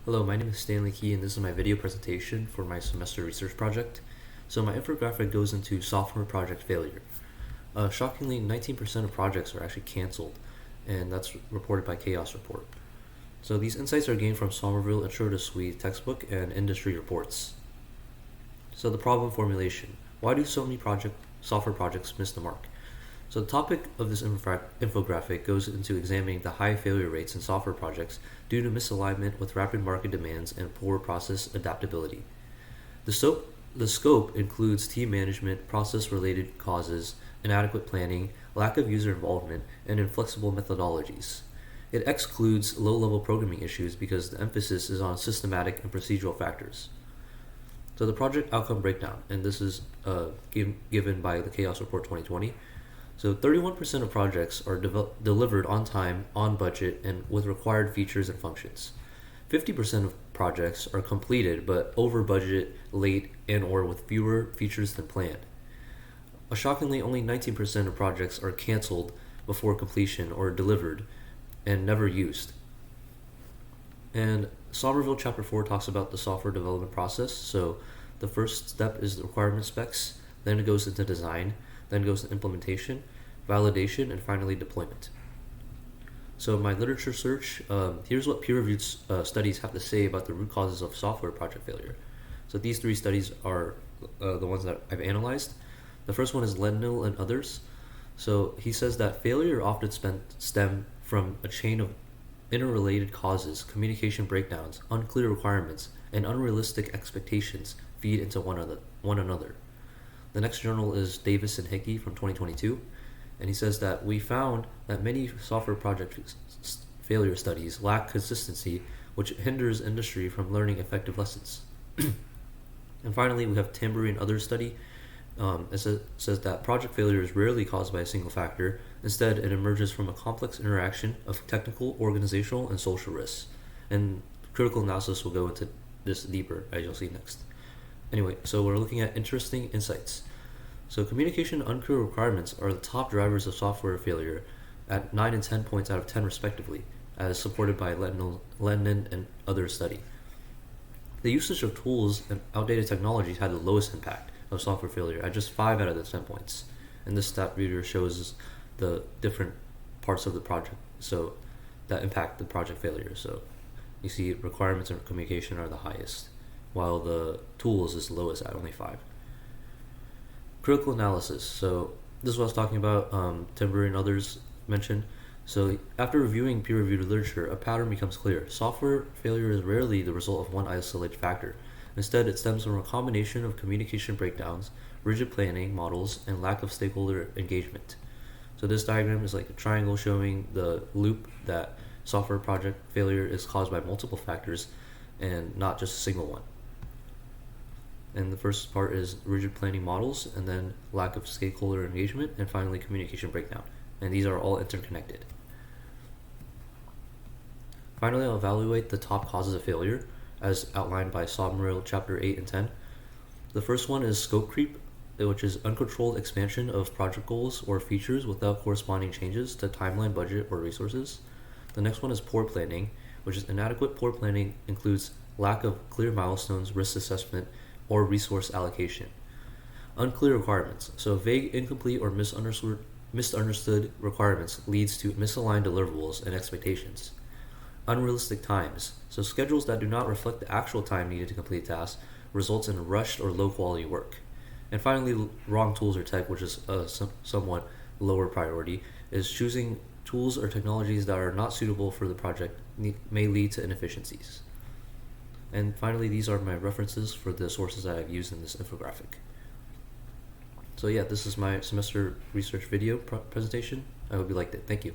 Hello, my name is Stanley and this is my video presentation for my semester research project. So my infographic goes into software project failure. Shockingly, 19% of projects are actually canceled, and that's reported by Chaos Report. So these insights are gained from Somerville Intro to SWE textbook and industry reports. So the problem formulation. Why do so many software projects miss the mark? So the topic of this infographic goes into examining the high failure rates in software projects due to misalignment with rapid market demands and poor process adaptability. The scope includes team management, process-related causes, inadequate planning, lack of user involvement, and inflexible methodologies. It excludes low-level programming issues because the emphasis is on systematic and procedural factors. So the project outcome breakdown, and this is given by the Chaos Report 2020. So 31% of projects are delivered on time, on budget, and with required features and functions. 50% of projects are completed but over budget, late, and or with fewer features than planned. Shockingly, only 19% of projects are canceled before completion or delivered and never used. And Somerville Chapter 4 talks about the software development process. So the first step is the requirement specs, then it goes into design, then goes to implementation, validation, and finally deployment. So my literature search, here's what peer-reviewed studies have to say about the root causes of software project failure. So these three studies are the ones that I've analyzed. The first one is Lednell and others. So he says that failure often stem from a chain of interrelated causes, communication breakdowns, unclear requirements, and unrealistic expectations feed into one another. The next journal is Davis and Hickey from 2022, and he says that we found that many software project failure studies lack consistency, which hinders industry from learning effective lessons. And finally, we have Tambury and others study. It says that project failure is rarely caused by a single factor. Instead, it emerges from a complex interaction of technical, organizational, and social risks. And critical analysis will go into this deeper, as you'll see next. Anyway, so we're looking at interesting insights. So communication and unclear requirements are the top drivers of software failure at 9 and 10 points out of 10 respectively, as supported by Lennon and other study. The usage of tools and outdated technologies had the lowest impact of software failure at just 5 out of the 10 points. And this stat reader shows the different parts of the project so that impact the project failure. So you see requirements and communication are the highest, while the tools is lowest at only 5. Critical analysis. So this is what I was talking about, Timber and others mentioned. So after reviewing peer-reviewed literature, a pattern becomes clear. Software failure is rarely the result of one isolated factor. Instead, it stems from a combination of communication breakdowns, rigid planning models, and lack of stakeholder engagement. So this diagram is like a triangle showing the loop that software project failure is caused by multiple factors and not just a single one. And the first part is rigid planning models, and then lack of stakeholder engagement, and finally communication breakdown. And these are all interconnected. Finally, I'll evaluate the top causes of failure as outlined by Somerville Chapter 8 and 10. The first one is scope creep, which is uncontrolled expansion of project goals or features without corresponding changes to timeline, budget, or resources. The next one is poor planning, which is inadequate. Poor planning includes lack of clear milestones, risk assessment, or resource allocation. Unclear requirements. So vague, incomplete, or misunderstood requirements leads to misaligned deliverables and expectations. Unrealistic times. So schedules that do not reflect the actual time needed to complete tasks results in rushed or low quality work. And finally, wrong tools or tech, which is a somewhat lower priority, is choosing tools or technologies that are not suitable for the project may lead to inefficiencies. And finally, these are my references for the sources that I've used in this infographic. So yeah, this is my semester research video presentation. I hope you liked it. Thank you.